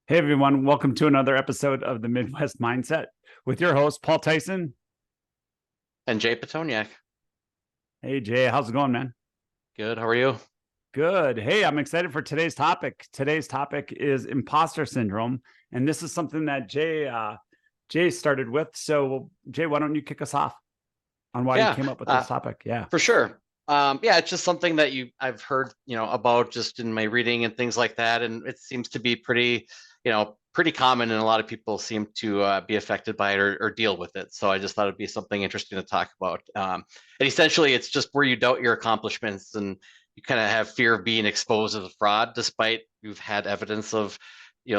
Hey everyone, welcome to another episode of the Midwest Mindset with your host, Paul Tyson. And Jay Petoniak. Hey Jay, how's it going, man? Good. How are you? Good. Hey, I'm excited for today's topic. Today's topic is imposter syndrome. And this is something that Jay started with. So Jay, why don't you kick us off on why you Yeah, came up with this topic? Yeah. for sure. Yeah, it's just something that I've heard, about just in my reading and things like that. And it seems to be pretty common, and a lot of people seem to be affected by it or deal with it. So I just thought it'd be something interesting to talk about. And essentially, it's just where you doubt your accomplishments and you kind of have fear of being exposed as a fraud, despite you've had evidence of,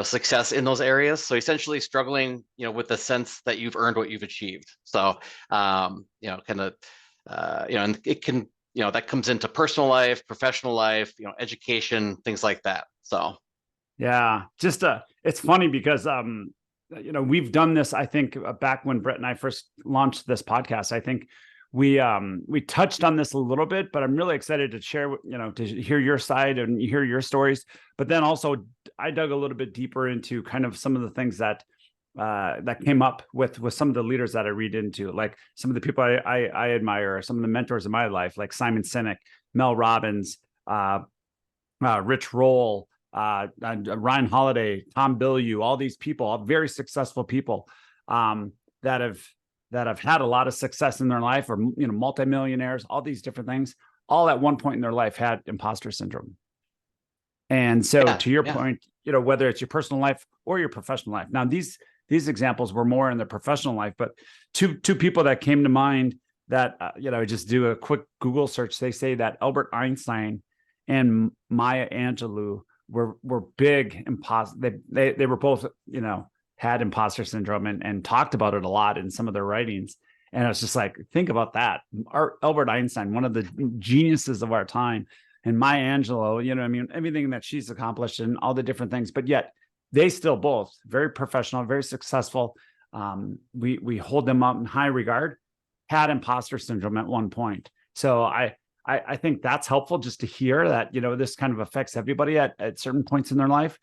success in those areas. So essentially struggling, with the sense that you've earned what you've achieved. So, and it can, that comes into personal life, professional life, education, things like that. So Yeah, just it's funny because we've done this. I think back when Brett and I first launched this podcast, I think we touched on this a little bit, but I'm really excited to share, to hear your side and hear your stories. But then also, I dug a little bit deeper into kind of some of the things that came up with some of the leaders that I read into, like some of the people I admire, some of the mentors in my life, like Simon Sinek, Mel Robbins, Rich Roll, Ryan Holiday, Tom Bilyeu, all these people, all very successful people that have had a lot of success in their life, or multimillionaires, all these different things, all at one point in their life had imposter syndrome. And so, to your point, whether it's your personal life or your professional life. Now, these examples were more in the professional life, but two people that came to mind that just do a quick Google search. They say that Albert Einstein and Maya Angelou were big imposter. They were both, had imposter syndrome and talked about it a lot in some of their writings. And it's just like, think about that. Albert Einstein, one of the geniuses of our time, and Maya Angelou, everything that she's accomplished and all the different things, but yet they still both very professional, very successful. We hold them up in high regard, had imposter syndrome at one point. So I think that's helpful just to hear that, this kind of affects everybody at certain points in their life.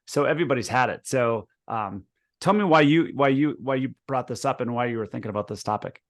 So everybody's had it. So tell me why you brought this up and why you were thinking about this topic.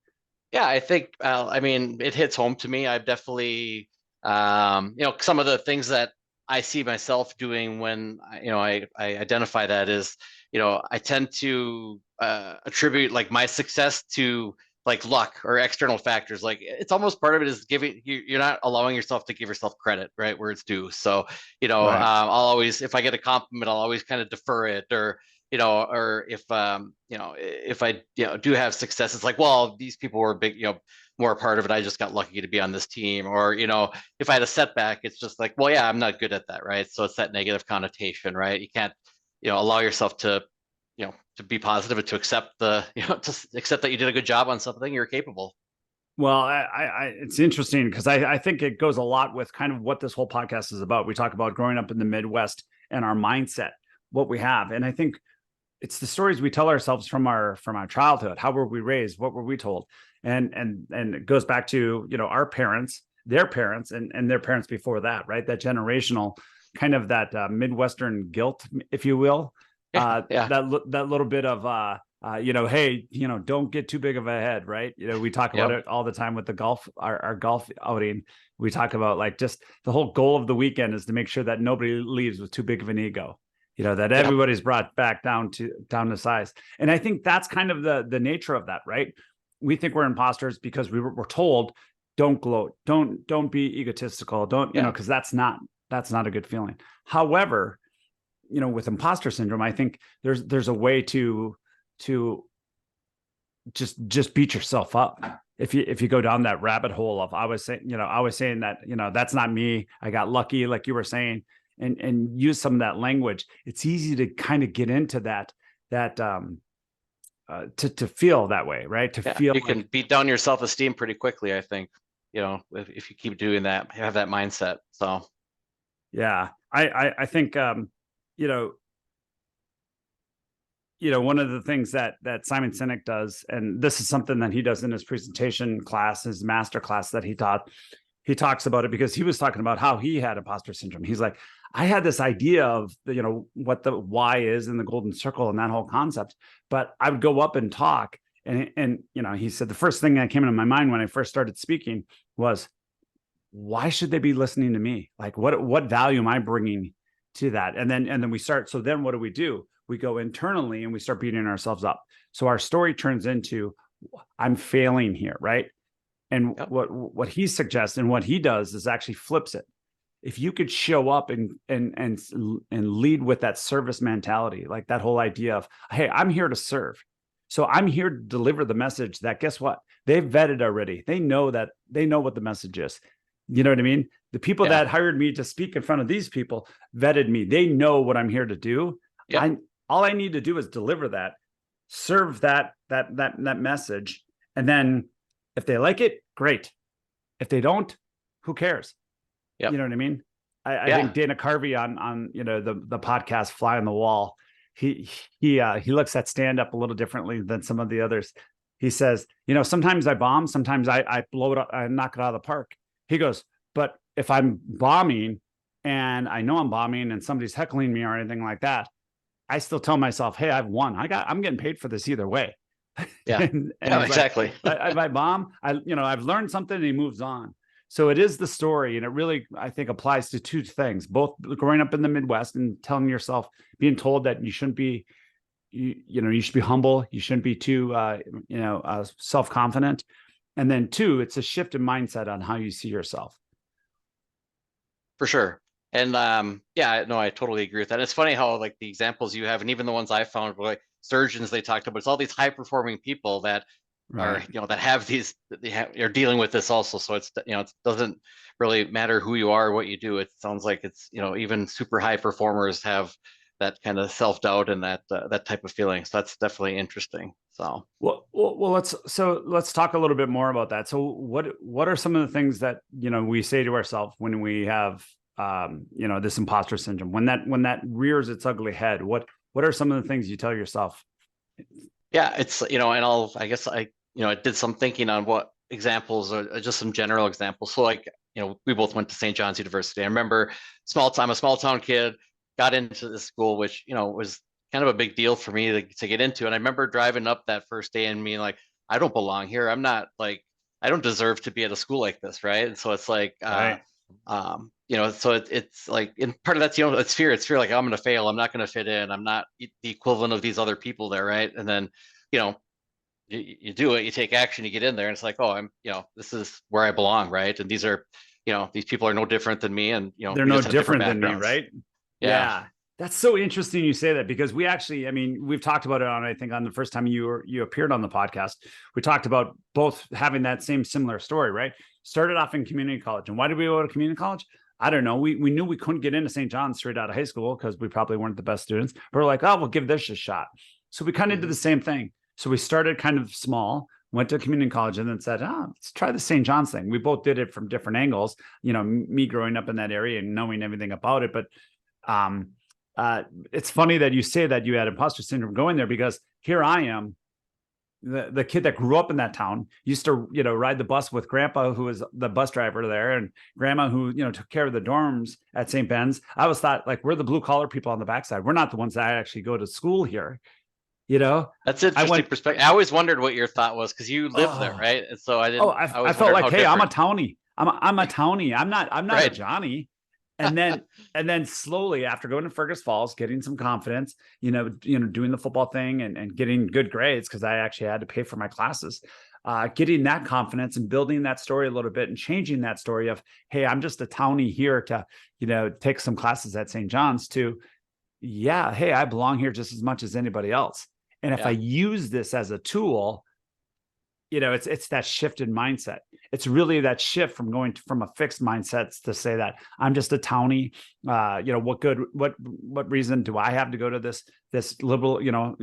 Yeah, I think, it hits home to me. I've definitely, some of the things that I see myself doing when, I identify that is, I tend to attribute like my success to like luck or external factors. Like it's almost part of it is you're not allowing yourself to give yourself credit, right, where it's due. So, Right. I'll always, if I get a compliment, I'll always kind of defer it, or if if I do have success, it's like, well, these people were big, more a part of it. I just got lucky to be on this team. Or if I had a setback, it's just like, well, yeah, I'm not good at that, right? So it's that negative connotation, right? You can't allow yourself to to be positive and to accept to accept that you did a good job on something, you're capable. Well, it's interesting because I think it goes a lot with kind of what this whole podcast is about. We talk about growing up in the Midwest and our mindset, what we have, and I think it's the stories we tell ourselves from our childhood. How were we raised? What were we told? And it goes back to our parents, their parents, and their parents before that, right? That generational kind of that Midwestern guilt, if you will. Yeah. That little bit of hey, don't get too big of a head, right? We talk about it all the time with the golf, our golf outing. We talk about like just the whole goal of the weekend is to make sure that nobody leaves with too big of an ego, that everybody's brought back down to size. And I think that's kind of the nature of that, right? We think we're imposters because we're told, don't gloat, don't be egotistical, don't, because that's not a good feeling. However, with imposter syndrome, I think there's a way to just beat yourself up if you go down that rabbit hole of I was saying that that's not me, I got lucky, like you were saying, and use some of that language. It's easy to kind of get into that to feel that way, right? To feel you can beat down your self-esteem pretty quickly, I think, if you keep doing that, have that mindset. So yeah, I think one of the things that Simon Sinek does, and this is something that he does in his presentation class, his master class that he taught, he talks about it because he was talking about how he had imposter syndrome. He's like, I had this idea of, you know, what the why is in the golden circle and that whole concept, but I would go up and talk. And, you know, he said, the first thing that came into my mind when I first started speaking was, why should they be listening to me? Like, what value am I bringing to that? And then we start. So then what do? We go internally and we start beating ourselves up. So our story turns into, I'm failing here, right? And Yep. what he suggests and what he does is actually flips it. If you could show up and lead with that service mentality, like that whole idea of, hey, I'm here to serve. So I'm here to deliver the message that, guess what? They've vetted already. They know what the message is. You know what I mean? The people that hired me to speak in front of these people vetted me. They know what I'm here to do. Yep. All I need to do is deliver that, serve that message. And then if they like it, great. If they don't, who cares? Yep. You know what I mean? I think Dana Carvey on you know, the podcast Fly on the Wall, he looks at stand up a little differently than some of the others. He says, you know, sometimes I bomb, sometimes I blow it up, I knock it out of the park. He goes, but if I'm bombing and I know I'm bombing and somebody's heckling me or anything like that, I still tell myself, hey, I've won. I'm getting paid for this either way. Yeah. and Exactly. Like, if I bomb, I've learned something and he moves on. So it is the story. And it really, I think, applies to two things, both growing up in the Midwest and telling yourself, being told that you shouldn't be, you should be humble. You shouldn't be too, self-confident. And then two, it's a shift in mindset on how you see yourself. For sure. And I totally agree with that. It's funny how like the examples you have, and even the ones I found were like surgeons they talked about, it's all these high performing people that are, that have these, are dealing with this also. So it's, it doesn't really matter who you are or what you do. It sounds like it's, even super high performers have that kind of self-doubt and that type of feeling. So that's definitely interesting. So well, let's talk a little bit more about that. So what are some of the things that, we say to ourselves when we have, this imposter syndrome, when that rears its ugly head? What are some of the things you tell yourself? Yeah, it's, I did some thinking on what examples or just some general examples. So like, we both went to St. John's University. I remember I'm a small town kid, got into this school, which, was kind of a big deal for me to get into. And I remember driving up that first day and being like, I don't belong here. I'm not like, I don't deserve to be at a school like this. Right. And so it's like, Right. So it's like, in part of that's, it's fear. It's fear like, I'm going to fail. I'm not going to fit in. I'm not the equivalent of these other people there. Right. And then, you do it, you take action, you get in there, and it's like, oh, I'm, this is where I belong. Right. And these are, these people are no different than me. And, they're no different than me. Right. Yeah. That's so interesting you say that, because we actually, we've talked about it I think on the first time you appeared on the podcast, we talked about both having that similar story, right? Started off in community college. And why did we go to community college? I don't know. We knew we couldn't get into St. John's straight out of high school because we probably weren't the best students. But we're like, oh, we'll give this a shot. So we kind of did the same thing. So we started kind of small, went to community college, and then said, let's try the St. John's thing. We both did it from different angles, me growing up in that area and knowing everything about it. But it's funny that you say that you had imposter syndrome going there, because here I am, the kid that grew up in that town, used to, ride the bus with grandpa, who was the bus driver there, and grandma who, took care of the dorms at St. Ben's. I always thought, like, we're the blue collar people on the backside. We're not the ones that actually go to school here. That's an interesting perspective. I always wondered what your thought was, because you live there, right? And so I didn't. I felt like, hey, I'm a townie. I'm a townie. I'm not a Johnny. And then slowly, after going to Fergus Falls, getting some confidence, doing the football thing and getting good grades, because I actually had to pay for my classes, getting that confidence and building that story a little bit and changing that story of, hey, I'm just a townie here to, take some classes at St. John's, to, yeah, hey, I belong here just as much as anybody else. And if I use this as a tool, it's that shift in mindset. It's really that shift from going from a fixed mindset to say that I'm just a townie. What reason do I have to go to this liberal,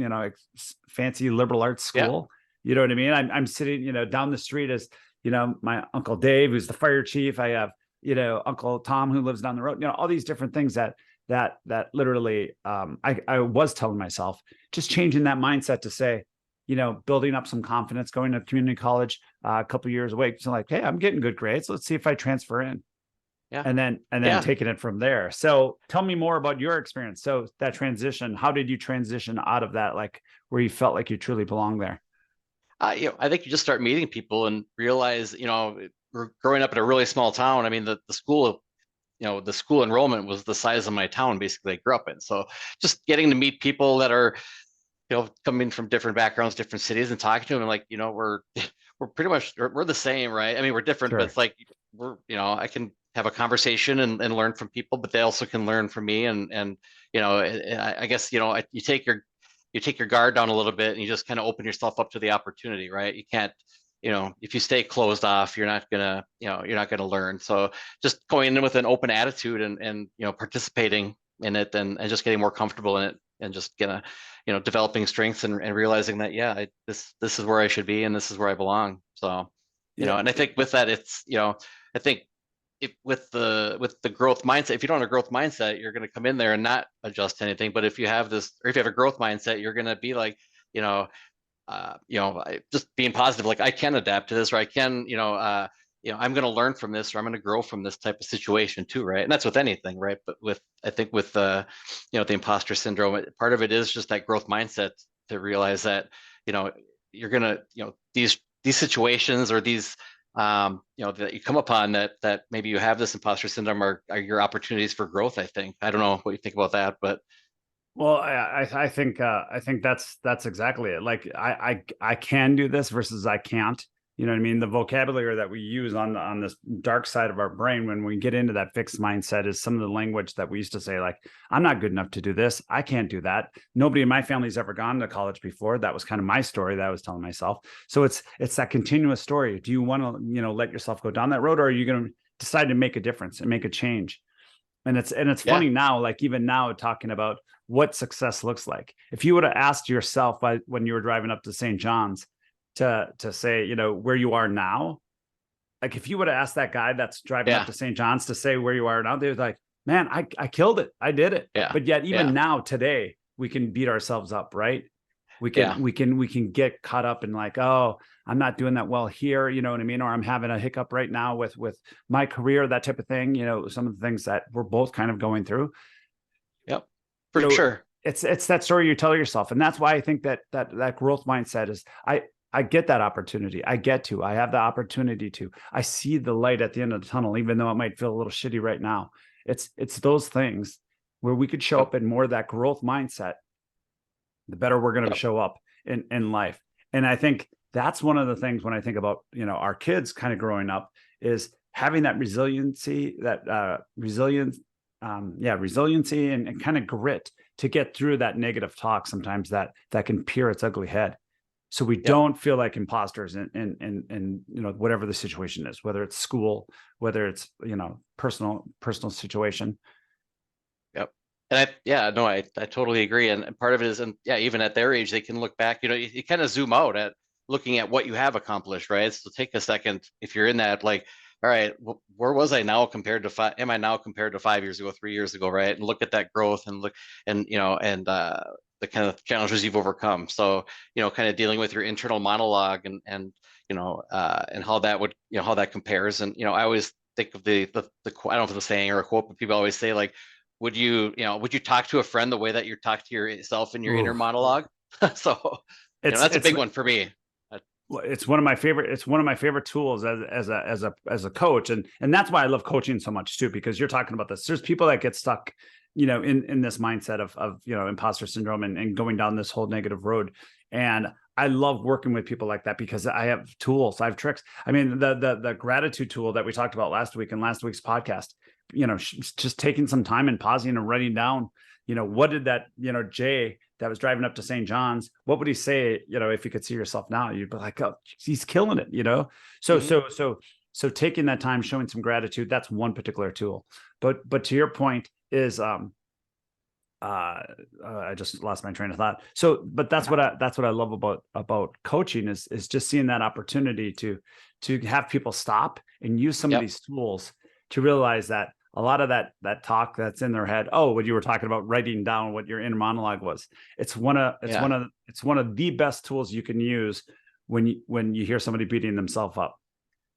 fancy liberal arts school? Yeah. You know what I mean? I'm sitting, down the street as, my Uncle Dave, who's the fire chief. I have, Uncle Tom, who lives down the road, all these different things that literally, I was telling myself, just changing that mindset to say, building up some confidence, going to community college a couple years away. So like, hey, I'm getting good grades. Let's see if I transfer in. Yeah. And then taking it from there. So tell me more about your experience. So that transition, how did you transition out of that, like where you felt like you truly belonged there? I think you just start meeting people and realize, we're growing up in a really small town. I mean, the school, the school enrollment was the size of my town, basically, I grew up in. So just getting to meet people that are, coming from different backgrounds, different cities, and talking to them, and like, we're pretty much, we're the same, right? I mean, we're different, Sure. but it's like I can have a conversation and learn from people, but they also can learn from me. And I guess you take your guard down a little bit, and you just kind of open yourself up to the opportunity, right? You can't, if you stay closed off, you're not gonna learn. So just going in with an open attitude and participating in it, and just getting more comfortable in it, and just developing strengths and realizing that this is where I should be, and this is where I belong. So and I think with that, it's I think with the growth mindset, if you don't have a growth mindset, you're going to come in there and not adjust to anything. But if you have this, or if you have a growth mindset, you're going to be like, just being positive, like I can adapt to this, or I can, I'm going to learn from this, or I'm going to grow from this type of situation too, right? And that's with anything, right? But I think with the imposter syndrome, part of it is just that growth mindset, to realize that, you're going to, these situations, or these that you come upon, that maybe you have this imposter syndrome, are your opportunities for growth. I think. I don't know what you think about that, but well, I think that's exactly it. Like I can do this versus I can't. You know what I mean? The vocabulary that we use on this dark side of our brain when we get into that fixed mindset is some of the language that we used to say, like, I'm not good enough to do this. I can't do that. Nobody in my family's ever gone to college before. That was kind of my story that I was telling myself. So it's that continuous story. Do you want to, let yourself go down that road, or are you going to decide to make a difference and make a change? And it's funny now, like even now, talking about what success looks like. If you would have asked yourself when you were driving up to St. John's to say, where you are now, like if you would have asked that guy that's driving up to St. John's to say where you are now, they're like, man, I killed it. I did it. Yeah. But yet even now today, we can beat ourselves up, right? We can get caught up in like, oh, I'm not doing that well here, you know what I mean? Or I'm having a hiccup right now with my career, that type of thing. Some of the things that we're both kind of going through. Yep, for sure. It's that story you tell yourself. And that's why I think that growth mindset is, I get that opportunity. I have the opportunity to, I see the light at the end of the tunnel, even though it might feel a little shitty right now. It's those things where we could show up in more of that growth mindset, the better we're going to show up in life. And I think that's one of the things when I think about, our kids kind of growing up, is having that resiliency, resiliency and kind of grit to get through that negative talk sometimes that can peer its ugly head. So we don't feel like imposters in whatever the situation is, whether it's school, whether it's, personal situation. Yep. And I totally agree. And part of it is, and even at their age, they can look back, you kind of zoom out at looking at what you have accomplished, right? So take a second, if you're in that, like, all right, where was I now compared to am I now compared to 5 years ago, 3 years ago, right? And look at that growth, and look, and the kind of challenges you've overcome. So kind of dealing with your internal monologue, and how that would, how that compares. And I always think of the I don't know if it's a saying or a quote, but people always say, like, would you talk to a friend the way that you talk to yourself in your inner monologue? So that's a big one for me. It's one of my favorite tools as a coach. And that's why I love coaching so much too, because you're talking about this. There's people that get stuck, in this mindset of imposter syndrome and going down this whole negative road. And I love working with people like that because I have tools, I have tricks. I mean, the gratitude tool that we talked about last week in last week's podcast, just taking some time and pausing and writing down, what did that, Jay that was driving up to St. John's, what would he say, if you could see yourself now? You'd be like, oh, he's killing it, So taking that time, showing some gratitude, that's one particular tool. But to your point is, I just lost my train of thought. So, but that's what I love about coaching is just seeing that opportunity to have people stop and use some of these tools to realize that a lot of that talk that's in their head. Oh, when you were talking about writing down what your inner monologue was, it's one of the best tools you can use when you hear somebody beating themselves up.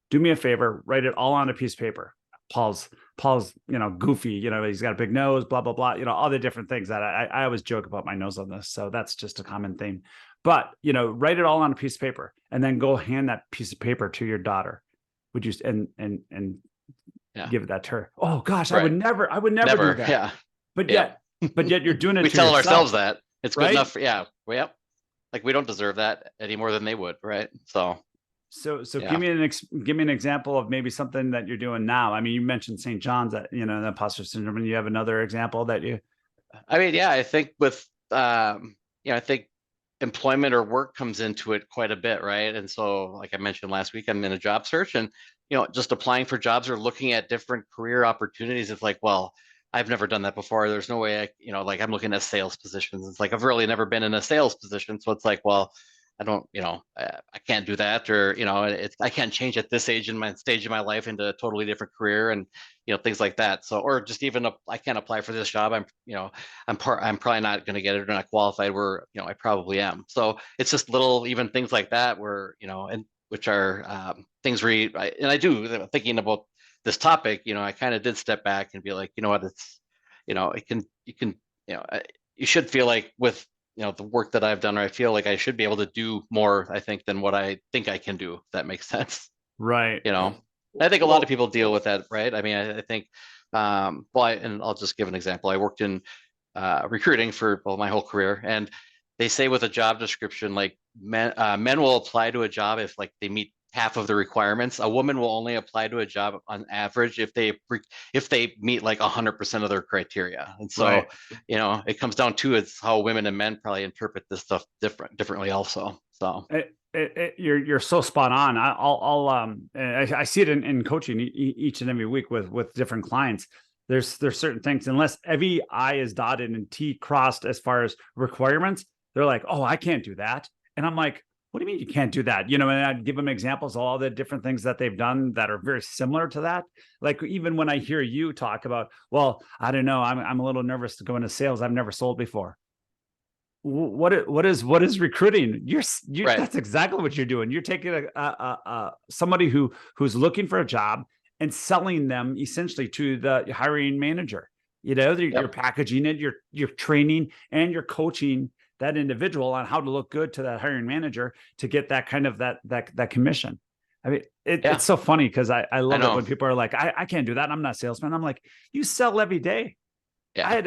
Do me a favor, write it all on a piece of paper. Paul's, goofy, he's got a big nose, blah, blah, blah, all the different things that I always joke about my nose on this. So that's just a common theme. But, write it all on a piece of paper and then go hand that piece of paper to your daughter. Would you, and give that to her. Oh gosh, right. I would never do that. Yeah. But yet you're doing it. We to tell yourself. Ourselves that it's good right? enough. Yeah. Well, like we don't deserve that any more than they would. Right. So give me an example of maybe something that you're doing now. I mean, you mentioned St. John's, that the imposter syndrome, and you have another example that you. I mean, yeah, I think with I think employment or work comes into it quite a bit, right? And so, like I mentioned last week, I'm in a job search, and just applying for jobs or looking at different career opportunities. It's like, well, I've never done that before. There's no way like I'm looking at sales positions. It's like I've really never been in a sales position, so it's like, well, I don't, I can't do that, or I can't change at this age in my stage of my life into a totally different career, and things like that. So, or just even I can't apply for this job. I'm probably not going to get it or not qualified. Where I probably am. So it's just little even things like that where and which are things where I do thinking about this topic. I kind of did step back and be like, what, it's you should feel like with the work that I've done, or I feel like I should be able to do more, I think, than what I think I can do, if that makes sense. Right. I think a lot of people deal with that, right? I mean, I think, and I'll just give an example. I worked in recruiting for my whole career, and they say with a job description, like men will apply to a job if like they meet half of the requirements. A woman will only apply to a job on average if they meet like 100% of their criteria. And so, right. It comes down to it's how women and men probably interpret this stuff differently also. So you're so spot on. I see it in coaching each and every week with different clients. There's certain things, unless every I is dotted and T crossed as far as requirements, they're like, oh, I can't do that. And I'm like, what do you mean you can't do that? And I'd give them examples of all the different things that they've done that are very similar to that. Like even when I hear you talk about, well, I don't know, I'm a little nervous to go into sales. I've never sold before. What is recruiting? Right. That's exactly what you're doing. You're taking somebody who's looking for a job and selling them essentially to the hiring manager. You're packaging it, you're training, and you're coaching that individual on how to look good to that hiring manager to get that kind of that commission. I mean, it's so funny because I love it when people are like, I can't do that. I'm not a salesman. I'm like, you sell every day. Yeah. I had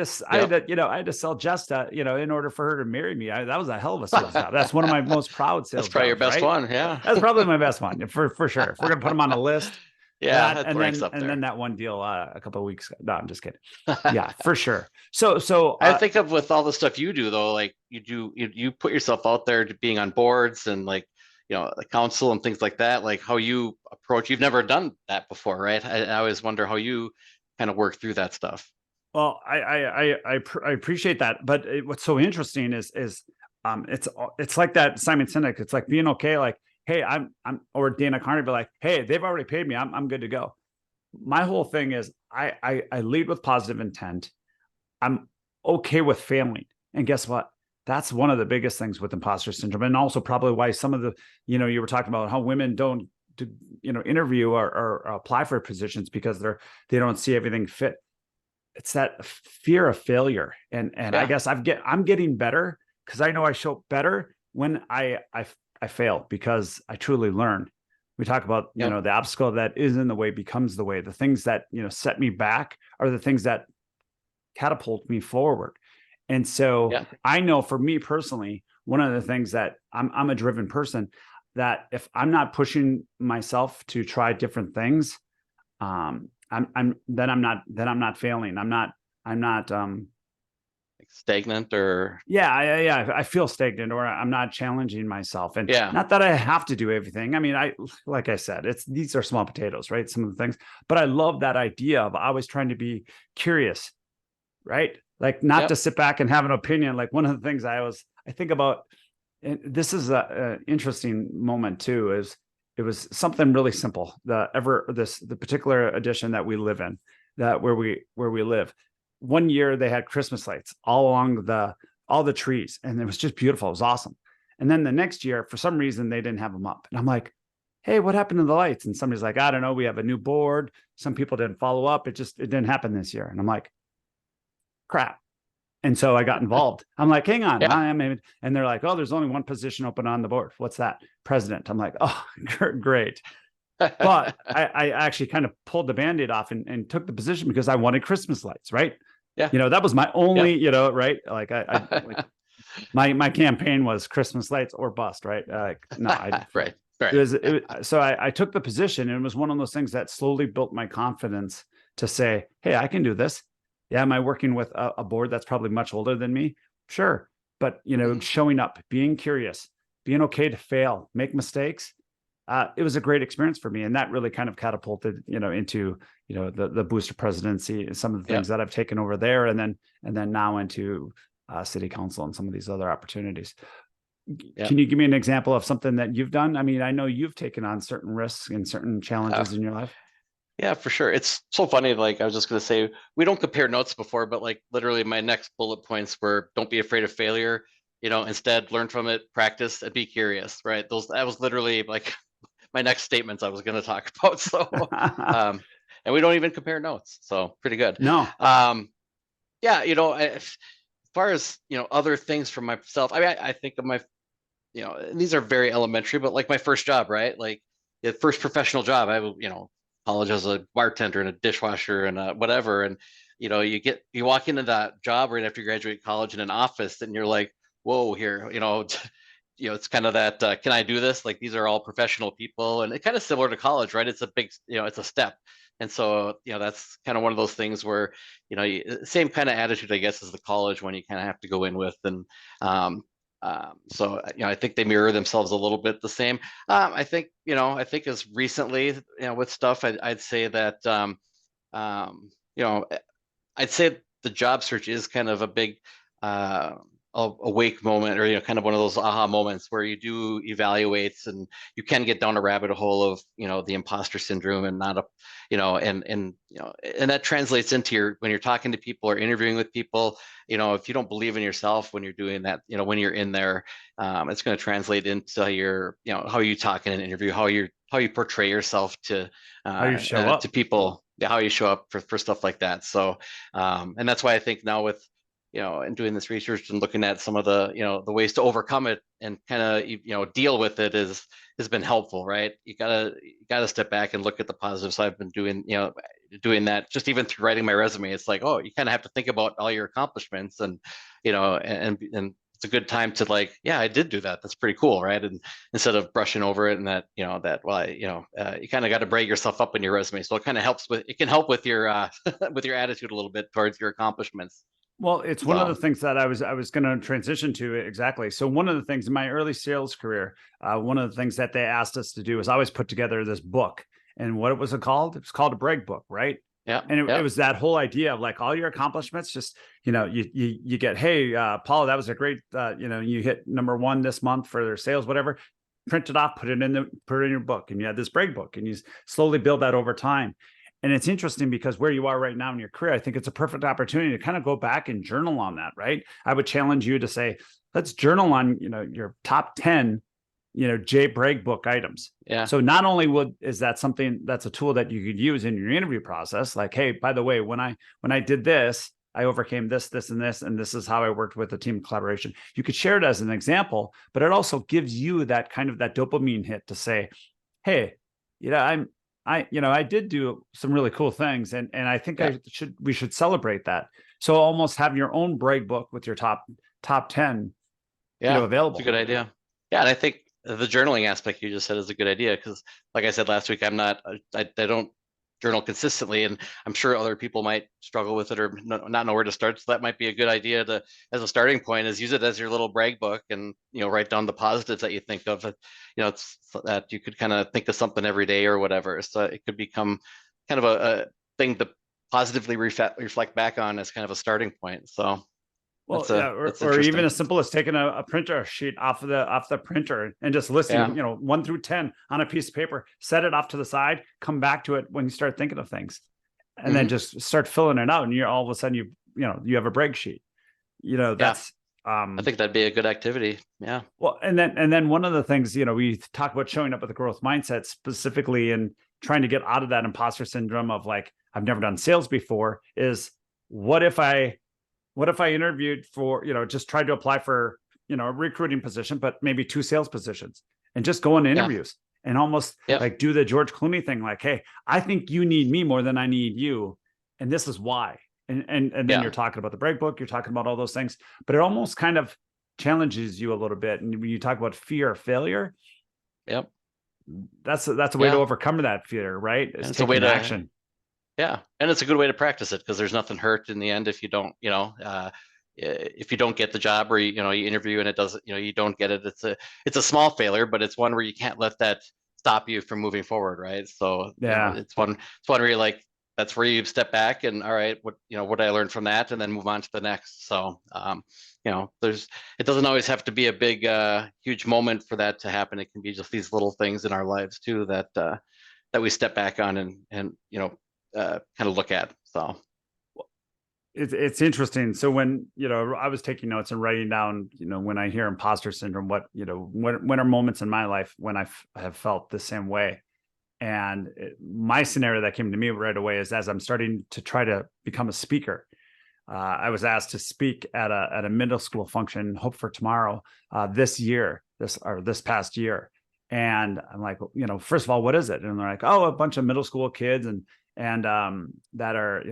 to sell Jessica, in order for her to marry me. That was a hell of a sales job. That's one of my most proud sales. That's probably your best one. Yeah. That's probably my best one for sure. If we're going to put them on a list. Yeah. And then that one deal a couple of weeks ago. No, I'm just kidding. Yeah, for sure. So I think of with all the stuff you do though, like you put yourself out there to being on boards and like, the council and things like that, like how you approach, you've never done that before, right? I always wonder how you kind of work through that stuff. Well, I appreciate that, but what's so interesting is it's like that Simon Sinek. It's like being okay, like, hey, I'm or Dana Carney be like, hey, they've already paid me, I'm good to go. My whole thing is I lead with positive intent. I'm okay with failing, and guess what? That's one of the biggest things with imposter syndrome, and also probably why some of the you were talking about how women don't interview or apply for positions because they don't see everything fit. It's that fear of failure. And I guess I'm getting better because I know I show up better when I fail, because I truly learn. We talk about, the obstacle that is in the way becomes the way. The things that, set me back are the things that catapult me forward. And so I know for me personally, one of the things that I'm a driven person, that if I'm not pushing myself to try different things, I'm not failing. I'm not like stagnant or I feel stagnant, or I'm not challenging myself. And not that I have to do everything. I mean, like I said, these are small potatoes, right? Some of the things, but I love that idea of always trying to be curious, right? Like not to sit back and have an opinion. Like one of the things I think about, and this is an interesting moment too, is it was something really simple. The particular edition that we live in, that where we live. One year they had Christmas lights all along all the trees, and it was just beautiful. It was awesome. And then the next year, for some reason, they didn't have them up. And I'm like, hey, what happened to the lights? And somebody's like, I don't know. We have a new board. Some people didn't follow up. It didn't happen this year. And I'm like, crap. And so I got involved. I'm like, hang on. And they're like, oh, there's only one position open on the board. What's that? President. I'm like, oh, great. But I actually kind of pulled the Band-Aid off and took the position because I wanted Christmas lights, right? Yeah. That was my only, right? Like like my campaign was Christmas lights or bust, right? Right. So I took the position, and it was one of those things that slowly built my confidence to say, hey, I can do this. Yeah, am I working with a board that's probably much older than me? Sure. But, showing up, being curious, being okay to fail, make mistakes. It was a great experience for me. And that really kind of catapulted, into, the booster presidency and some of the things that I've taken over there. And then now into city council and some of these other opportunities. Yep. Can you give me an example of something that you've done? I mean, I know you've taken on certain risks and certain challenges in your life. Yeah, for sure. It's so funny. Like, I was just going to say, we don't compare notes before, but like literally my next bullet points were, don't be afraid of failure, instead learn from it, practice, and be curious, right? That was literally like my next statements I was going to talk about. So, and we don't even compare notes. So pretty good. No. Yeah. As far as, other things for myself, I mean, I think of my, and these are very elementary, but like my first job, right? Like the first professional job, college as a bartender and a dishwasher and whatever. And, you walk into that job right after you graduate college in an office and you're like, whoa, here, it's kind of that, can I do this? Like, these are all professional people, and it's kind of similar to college, right? It's a big, it's a step. And so, that's kind of one of those things where, same kind of attitude, I guess, as the college one you kind of have to go in with. And so, I think they mirror themselves a little bit the same. I think as recently, with stuff, I'd say that, I'd say the job search is kind of a big, awake moment, or kind of one of those aha moments where you do evaluates and you can get down a rabbit hole of the imposter syndrome, and not and that translates into when you're talking to people or interviewing with people. If you don't believe in yourself when you're doing that, when you're in there, it's going to translate into your how you talk in an interview, how you portray yourself to how you show up to people, how you show up for stuff like that. So and that's why I think now with and doing this research and looking at some of the, the ways to overcome it and kind of, deal with it has been helpful, right? You gotta step back and look at the positives. So I've been doing that just even through writing my resume. It's like, oh, you kind of have to think about all your accomplishments and it's a good time to like, yeah, I did do that. That's pretty cool, right? And instead of brushing over it and that, you kind of got to brag yourself up in your resume. So it kind of can help with your with your attitude a little bit towards your accomplishments. Well, it's one of the things that I was going to transition to exactly. So one of the things in my early sales career, one of the things that they asked us to do was always put together this book. And what was it called? It was called a brag book, right? Yeah. And it was that whole idea of like all your accomplishments, just, you get, hey, Paul, that was a great, you hit number 1 this month for their sales, whatever, print it off, put it in your book. And you had this brag book, and you slowly build that over time. And it's interesting because where you are right now in your career, I think it's a perfect opportunity to kind of go back and journal on that, right? I would challenge you to say, let's journal on, your top 10, J brag book items. Yeah. So not only is that something that's a tool that you could use in your interview process, like, hey, by the way, when I did this, I overcame this, and this is how I worked with a team collaboration. You could share it as an example, but it also gives you that kind of that dopamine hit to say, hey, I did do some really cool things, and I think we should celebrate that. So almost have your own brag book with your top 10, available. It's a good idea. Yeah, and I think the journaling aspect you just said is a good idea because, like I said last week, I don't journal consistently, and I'm sure other people might struggle with it or not know where to start. So that might be a good idea as a starting point, is use it as your little brag book and write down the positives that you think of. It's that you could kind of think of something every day or whatever. So it could become kind of a thing to positively reflect back on as kind of a starting point. So. Well, or even as simple as taking a printer sheet off the printer and just listing, 1 through 10 on a piece of paper, set it off to the side, come back to it when you start thinking of things. and then just start filling it out, and you're all of a sudden you have a break sheet. That's I think that'd be a good activity. Yeah. Well, and then one of the things, we talk about showing up with a growth mindset specifically and trying to get out of that imposter syndrome of like, I've never done sales before, is what if I interviewed for, just tried to apply for, a recruiting position, but maybe 2 sales positions, and just go into interviews and almost like do the George Clooney thing. Like, hey, I think you need me more than I need you, and this is why. And then you're talking about the break book, you're talking about all those things, but it almost kind of challenges you a little bit. And when you talk about fear of failure, that's a way to overcome that fear, right? It's a way to action. Yeah. And it's a good way to practice it, because there's nothing hurt in the end if you don't, if you don't get the job, or you interview and it doesn't, you don't get it. It's a small failure, but it's one where you can't let that stop you from moving forward, right? So it's one where you're like, that's where you step back and, all right, what did I learn from that, and then move on to the next. So it doesn't always have to be a big huge moment for that to happen. It can be just these little things in our lives too that we step back on and kind of look at. So it's interesting. So when I was taking notes and writing down, when I hear imposter syndrome, what when are moments in my life when I have felt the same way. And my scenario that came to me right away is as I'm starting to try to become a speaker. I was asked to speak at a middle school function, Hope for Tomorrow, this past year. And I'm like, first of all, what is it? And they're like, oh, a bunch of middle school kids and that are,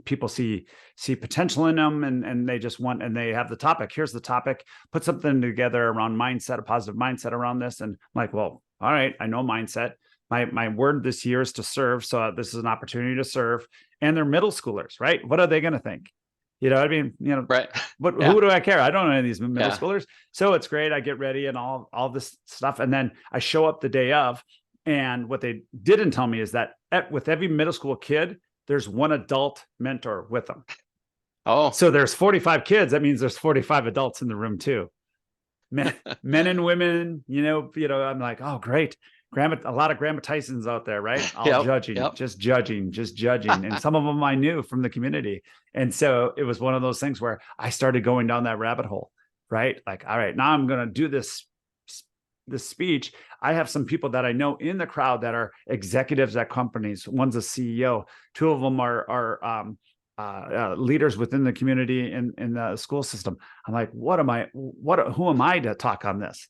people see potential in them, and they just want, and they have the topic. Here's the topic. Put something together around mindset, a positive mindset around this. And I'm like, well, all right, I know mindset. My word this year is to serve. So this is an opportunity to serve. And they're middle schoolers, right? What are they going to think? Right. Who do I care? I don't know any of these middle schoolers. So it's great. I get ready and all this stuff. And then I show up the day of. And what they didn't tell me is that with every middle school kid, there's one adult mentor with them. Oh, so there's 45 kids. That means there's 45 adults in the room too. Men and women, I'm like, oh, great. A lot of Grandma Tysons out there, right? Just judging. And some of them I knew from the community. And so it was one of those things where I started going down that rabbit hole, right? Like, all right, now I'm going to do this speech. I have some people that I know in the crowd that are executives at companies. One's a CEO. 2 of them are leaders within the community in the school system. I'm like, who am I to talk on this?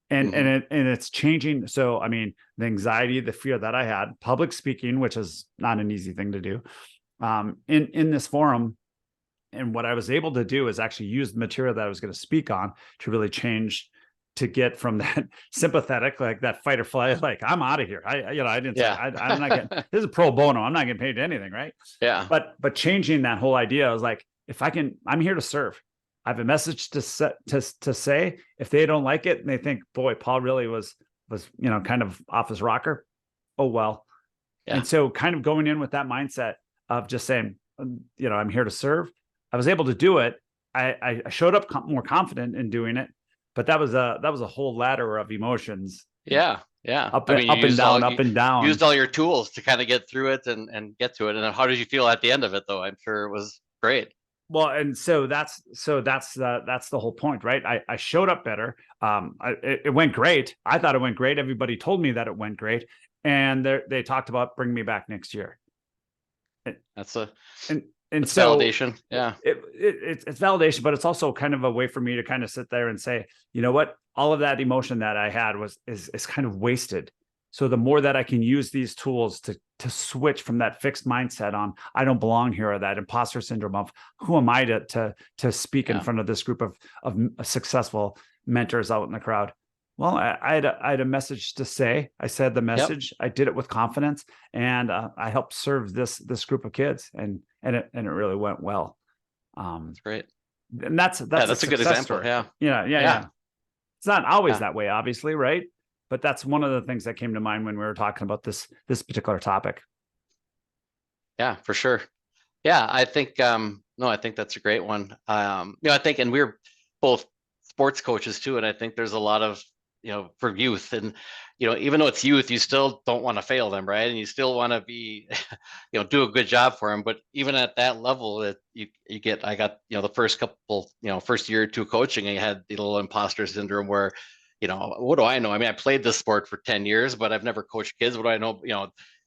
And it's changing. So, I mean, the anxiety, the fear that I had, public speaking, which is not an easy thing to do, in this forum. And what I was able to do is actually use the material that I was going to speak on to really change, to get from that sympathetic, like that fight or flight, like I'm out of here. I didn't say, I'm not getting, this is pro bono. I'm not getting paid anything. Right. Yeah. But changing that whole idea, I was like, I'm here to serve. I have a message to say. If they don't like it and they think, boy, Paul really was kind of off his rocker, oh well. Yeah. And so kind of going in with that mindset of just saying, I'm here to serve. I was able to do it. I showed up more confident in doing it, but that was a whole ladder of emotions. Yeah. Up and down. Used all your tools to kind of get through it and get to it. And then how did you feel at the end of it, though? I'm sure it was great. Well, and so that's the whole point, right? I showed up better. It went great. I thought it went great. Everybody told me that it went great, and they talked about bringing me back next year. That's so validation. Yeah, it's validation, but it's also kind of a way for me to kind of sit there and say, you know what, all of that emotion that I had is kind of wasted. So the more that I can use these tools to switch from that fixed mindset on I don't belong here, or that imposter syndrome of who am I to speak in front of this group of successful mentors out in the crowd. Well, I had a message to say. I said the message. I did it with confidence, and I helped serve this group of kids, and it really went well. That's great. And that's a good example. Story. Yeah. It's not always that way, obviously, right? But that's one of the things that came to mind when we were talking about this particular topic. Yeah, for sure. Yeah, I think I think that's a great one. I think, and we're both sports coaches too, and I think there's a lot of for youth. And, even though it's youth, you still don't want to fail them, right? And you still want to be, do a good job for them. But even at that level, that I got, the first couple, first year or two coaching, I had the little imposter syndrome where, what do I know? I mean, I played this sport for 10 years, but I've never coached kids. What do I know,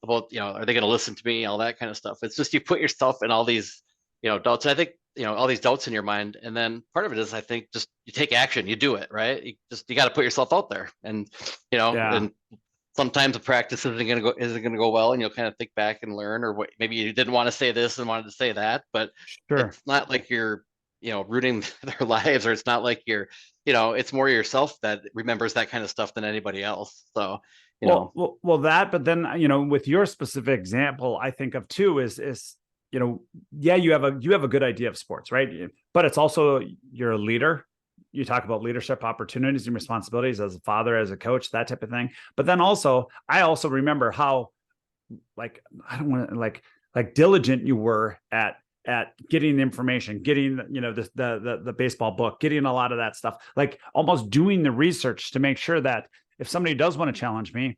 about, are they going to listen to me? All that kind of stuff. It's just, you put yourself in all these, doubts. And I think, all these doubts in your mind. And then part of it is, I think, just you take action, you do it, right? You got to put yourself out there. And, and sometimes the practice isn't going to go well, and you'll kind of think back and learn, or maybe you didn't want to say this and wanted to say that, but it's not like you're, rooting their lives, or it's not like you're, it's more yourself that remembers that kind of stuff than anybody else. So, well, that, but then, with your specific example, I think of too is, yeah, you have a good idea of sports, right? But it's also, you're a leader. You talk about leadership opportunities and responsibilities as a father, as a coach, that type of thing. But then also, I also remember how, like, I don't want to like diligent you were at getting the information, getting, the baseball book, getting a lot of that stuff, like almost doing the research to make sure that if somebody does want to challenge me,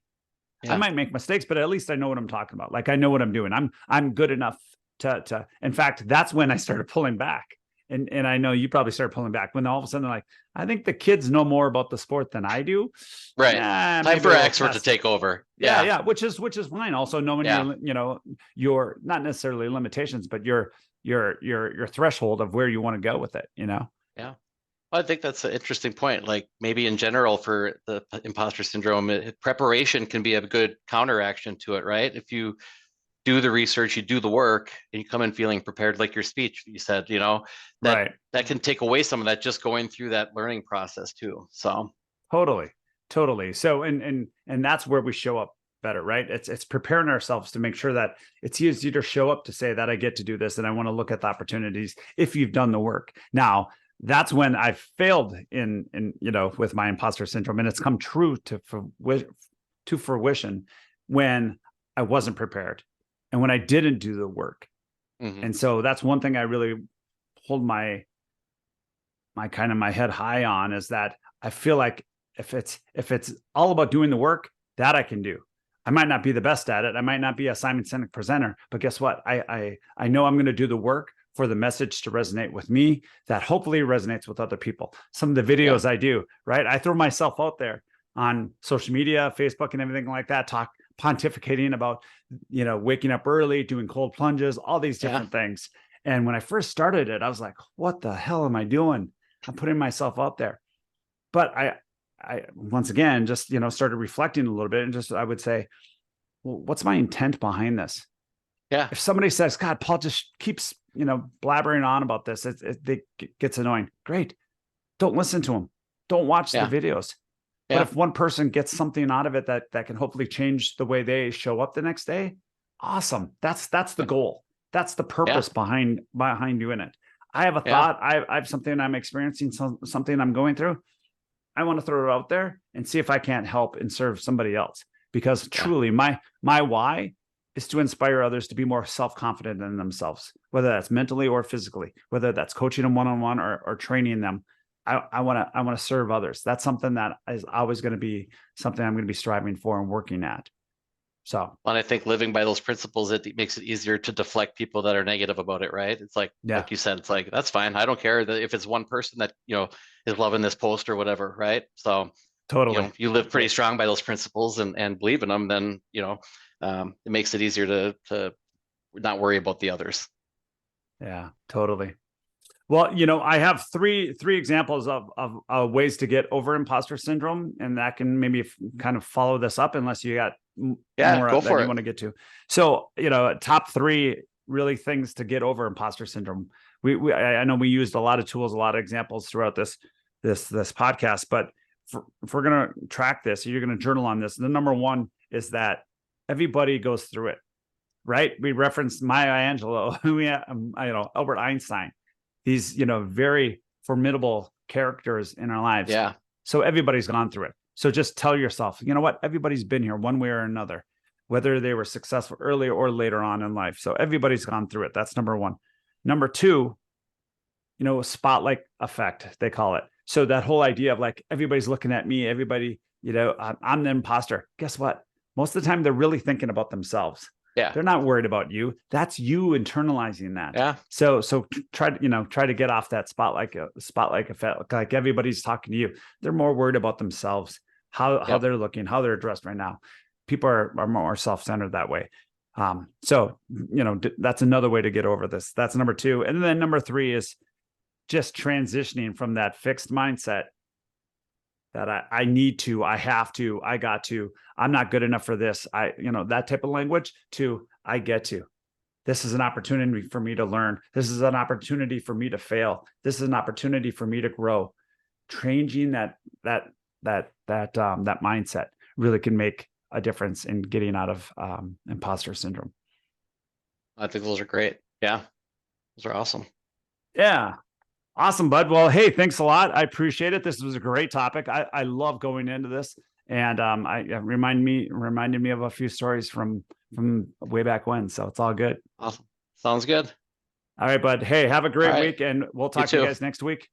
I might make mistakes, but at least I know what I'm talking about. Like, I know what I'm doing. I'm good enough to, in fact, that's when I started pulling back. And I know you probably started pulling back when all of a sudden they're like, I think the kids know more about the sport than I do. Right. Time for expert to take over. Yeah. Which is fine. Also knowing your not necessarily limitations, but your threshold of where you want to go with it, Yeah. Well, I think that's an interesting point. Like, maybe in general for the imposter syndrome, preparation can be a good counteraction to it, right? If you do the research, you do the work, and you come in feeling prepared, like your speech, you said, that can take away some of that, just going through that learning process too. So totally. So, and that's where we show up better, right? It's preparing ourselves to make sure that it's easy to show up to say that I get to do this, and I want to look at the opportunities if you've done the work. Now, that's when I failed in with my imposter syndrome, and it's come true to fruition when I wasn't prepared. And when I didn't do the work. Mm-hmm. And so that's one thing I really hold my head high on, is that I feel like if it's all about doing the work, that I can do. I might not be the best at it. I might not be a Simon Sinek presenter, but guess what? I know I'm going to do the work for the message to resonate with me, that hopefully resonates with other people. Some of the videos I do, right? I throw myself out there on social media, Facebook and everything like that, pontificating about, waking up early, doing cold plunges, all these different things. And when I first started it, I was like, what the hell am I doing? I'm putting myself out there. But I once again, just, started reflecting a little bit, and just, I would say, well, what's my intent behind this? Yeah. If somebody says, God, Paul just keeps, blabbering on about this, it gets annoying. Great. Don't listen to him. Don't watch the videos. But if one person gets something out of it that can hopefully change the way they show up the next day, awesome. That's the goal. That's the purpose behind doing it. I have a thought. I have something I'm experiencing, something I'm going through. I want to throw it out there and see if I can't help and serve somebody else. Because truly, my why is to inspire others to be more self-confident in themselves, whether that's mentally or physically, whether that's coaching them one-on-one or training them. I want to serve others. That's something that is always going to be something I'm going to be striving for and working at. So, and I think living by those principles, it makes it easier to deflect people that are negative about it, right? It's like you said, it's like, that's fine. I don't care if it's one person that, is loving this post or whatever, right? So totally, you live pretty strong by those principles and believe in them, then, it makes it easier to not worry about the others. Yeah, totally. Well, I have three examples of ways to get over imposter syndrome, and that can maybe kind of follow this up, unless you got more that you want to get to. So, top three really things to get over imposter syndrome. I know we used a lot of tools, a lot of examples throughout this podcast, but if we're going to track this, you're going to journal on this. The number one is that everybody goes through it, right? We referenced Mayo Angelou, Albert Einstein. These, very formidable characters in our lives. Yeah. So everybody's gone through it. So just tell yourself, you know what? Everybody's been here one way or another, whether they were successful early or later on in life. So everybody's gone through it. That's number one. Number two, spotlight effect, they call it. So that whole idea of like, everybody's looking at me, everybody, I'm the imposter. Guess what? Most of the time they're really thinking about themselves. Yeah. They're not worried about you. That's you internalizing that. Yeah. So try to get off that spotlight effect. Like everybody's talking to you. They're more worried about themselves, how they're looking, how they're dressed right now. People are more self-centered that way. So that's another way to get over this. That's number 2. And then number 3 is just transitioning from that fixed mindset that I need to, I have to, I got to, I'm not good enough for this. That type of language to I get to. This is an opportunity for me to learn. This is an opportunity for me to fail. This is an opportunity for me to grow. Changing that mindset really can make a difference in getting out of imposter syndrome. I think those are great. Yeah, those are awesome. Yeah. Awesome, bud. Well, hey, thanks a lot. I appreciate it. This was a great topic. I love going into this, and reminded me of a few stories from way back when. So it's all good. Awesome. Sounds good. All right, bud. Hey, have a great week, and we'll talk to you guys next week.